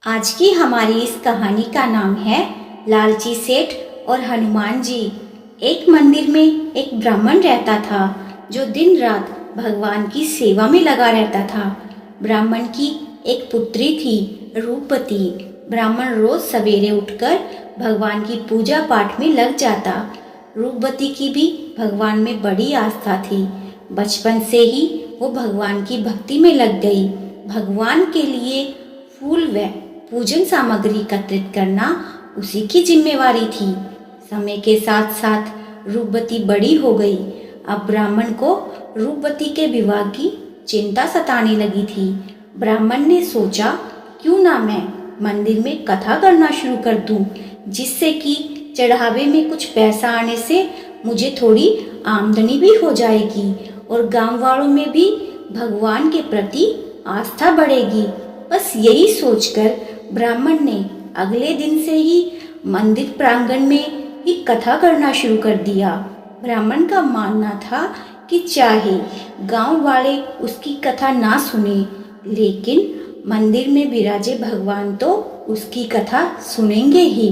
आज की हमारी इस कहानी का नाम है लालची सेठ और हनुमान जी। एक मंदिर में एक ब्राह्मण रहता था जो दिन रात भगवान की सेवा में लगा रहता था। ब्राह्मण की एक पुत्री थी, रूपवती। ब्राह्मण रोज सवेरे उठकर भगवान की पूजा पाठ में लग जाता। रूपवती की भी भगवान में बड़ी आस्था थी। बचपन से ही वो भगवान की भक्ति में लग गई। भगवान के लिए फूल व पूजन सामग्री एकत्रित करना उसी की जिम्मेवारी थी। समय के साथ साथ रूपवती बड़ी हो गई। अब ब्राह्मण को रूपवती के विवाह की चिंता सताने लगी थी। ब्राह्मण ने सोचा, क्यों ना मैं मंदिर में कथा करना शुरू कर दूं, जिससे कि चढ़ावे में कुछ पैसा आने से मुझे थोड़ी आमदनी भी हो जाएगी और गांव वालों में भी भगवान के प्रति आस्था बढ़ेगी। बस यही सोचकर ब्राह्मण ने अगले दिन से ही मंदिर प्रांगण में ही कथा करना शुरू कर दिया। ब्राह्मण का मानना था कि चाहे गांव वाले उसकी कथा ना सुने, लेकिन मंदिर में विराजे भगवान तो उसकी कथा सुनेंगे ही।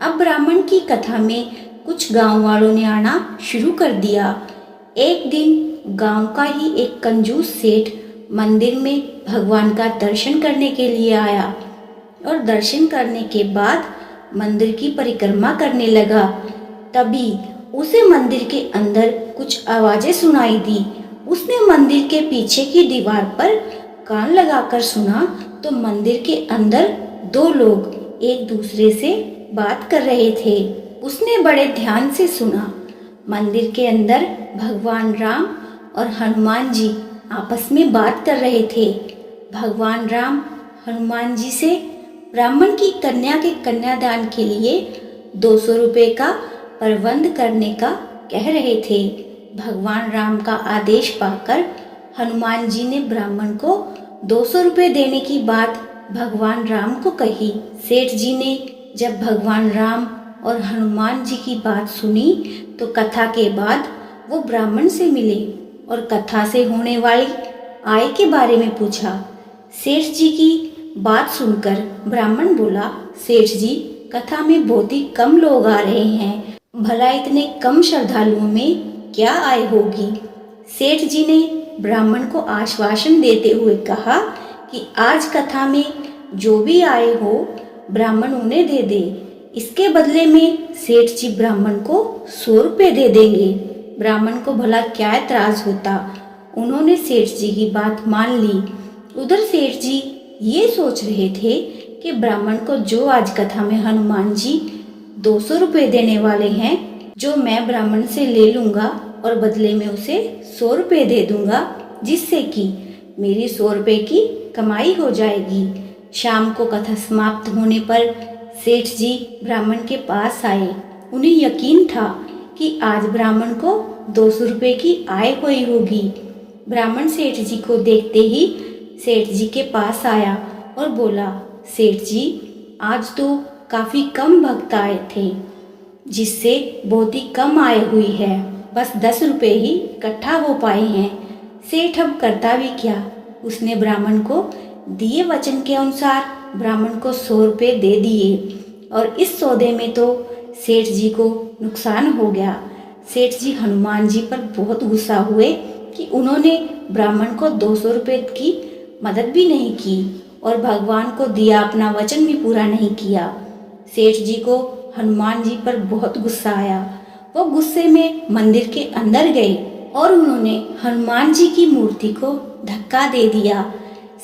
अब ब्राह्मण की कथा में कुछ गांव वालों ने आना शुरू कर दिया। एक दिन गांव का ही एक कंजूस सेठ मंदिर में भगवान का दर्शन करने के लिए आया और दर्शन करने के बाद मंदिर की परिक्रमा करने लगा। तभी उसे मंदिर के अंदर कुछ आवाजें सुनाई दी। उसने मंदिर के पीछे की दीवार पर कान लगाकर सुना तो मंदिर के अंदर दो लोग एक दूसरे से बात कर रहे थे। उसने बड़े ध्यान से सुना। मंदिर के अंदर भगवान राम और हनुमान जी आपस में बात कर रहे थे। भगवान राम हनुमान जी से ब्राह्मण की कन्या के कन्यादान के लिए 200 रुपये का प्रबंध करने का कह रहे थे। भगवान राम का आदेश पाकर हनुमान जी ने ब्राह्मण को 200 रुपये देने की बात भगवान राम को कही। सेठ जी ने जब भगवान राम और हनुमान जी की बात सुनी तो कथा के बाद वो ब्राह्मण से मिले और कथा से होने वाली आय के बारे में पूछा। सेठ जी की बात सुनकर ब्राह्मण बोला, सेठ जी, कथा में बहुत ही कम लोग आ रहे हैं, भला इतने कम श्रद्धालुओं में क्या आय होगी। सेठ जी ने ब्राह्मण को आश्वासन देते हुए कहा कि आज कथा में जो भी आए हो ब्राह्मण उन्हें दे दे। इसके बदले में सेठ जी ब्राह्मण को 100 रुपये दे देंगे। ब्राह्मण को भला क्या एतराज होता। उन्होंने सेठ जी की बात मान ली। उधर सेठ जी ये सोच रहे थे कि ब्राह्मण को जो आज कथा में हनुमान जी 200 रुपये देने वाले हैं, जो मैं ब्राह्मण से ले लूँगा और बदले में उसे 100 रुपये दे दूँगा, जिससे कि मेरी 100 रुपये की कमाई हो जाएगी। शाम को कथा समाप्त होने पर सेठ जी ब्राह्मण के पास आए। उन्हें यकीन था कि आज ब्राह्मण को 200 रुपये की आय हुई होगी। ब्राह्मण सेठ जी को देखते ही सेठ जी के पास आया और बोला, सेठ जी, आज तो काफ़ी कम भक्त आए थे, जिससे बहुत ही कम आय हुई है। बस 10 रुपये ही इकट्ठा हो पाए हैं। सेठ अब करता भी क्या। उसने ब्राह्मण को दिए वचन के अनुसार ब्राह्मण को 100 रुपये दे दिए और इस सौदे में तो सेठ जी को नुकसान हो गया। सेठ जी हनुमान जी पर बहुत गुस्सा हुए कि उन्होंने ब्राह्मण को 200 रुपये की मदद भी नहीं की और भगवान को दिया अपना वचन भी पूरा नहीं किया। सेठ जी को हनुमान जी पर बहुत गुस्सा आया। वो गुस्से में मंदिर के अंदर गए और उन्होंने हनुमान जी की मूर्ति को धक्का दे दिया।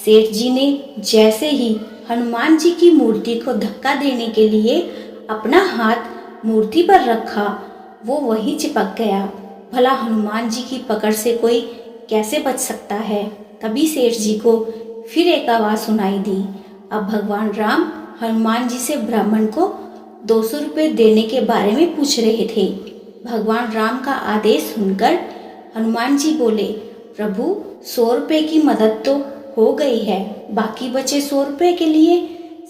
सेठ जी ने जैसे ही हनुमान जी की मूर्ति को धक्का देने के लिए अपना हाथ मूर्ति पर रखा, वो वहीं चिपक गया। भला हनुमान जी की पकड़ से कोई कैसे बच सकता है। तभी सेठ जी को फिर एक आवाज़ सुनाई दी। अब भगवान राम हनुमान जी से ब्राह्मण को 200 रुपये देने के बारे में पूछ रहे थे। भगवान राम का आदेश सुनकर हनुमान जी बोले, प्रभु, 100 रुपये की मदद तो हो गई है, बाकी बचे 100 रुपये के लिए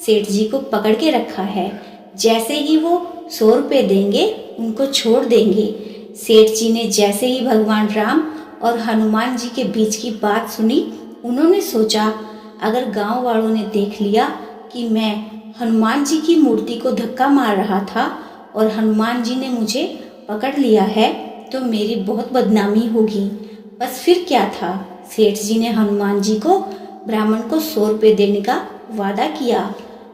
सेठ जी को पकड़ के रखा है। जैसे ही वो 100 रुपये देंगे उनको छोड़ देंगे। सेठ जी ने जैसे ही भगवान राम और हनुमान जी के बीच की बात सुनी, उन्होंने सोचा, अगर गांव वालों ने देख लिया कि मैं हनुमान जी की मूर्ति को धक्का मार रहा था और हनुमान जी ने मुझे पकड़ लिया है तो मेरी बहुत बदनामी होगी। बस फिर क्या था, सेठ जी ने हनुमान जी को ब्राह्मण को 100 रुपये देने का वादा किया।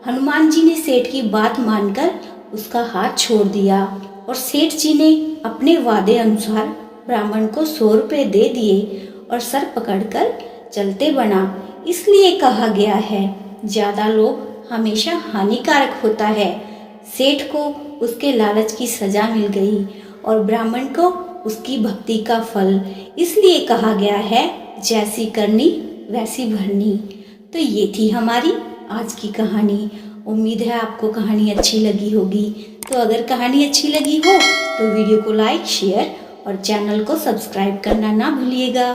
हनुमान जी ने सेठ की बात मानकर उसका हाथ छोड़ दिया और सेठ जी ने अपने वादे अनुसार ब्राह्मण को 100 रुपये दे दिए और सर पकड़कर चलते बना। इसलिए कहा गया है, ज़्यादा लोभ हमेशा हानिकारक होता है। सेठ को उसके लालच की सजा मिल गई और ब्राह्मण को उसकी भक्ति का फल। इसलिए कहा गया है, जैसी करनी वैसी भरनी। तो ये थी हमारी आज की कहानी। उम्मीद है आपको कहानी अच्छी लगी होगी। तो अगर कहानी अच्छी लगी हो तो वीडियो को लाइक, शेयर और चैनल को सब्सक्राइब करना ना भूलिएगा।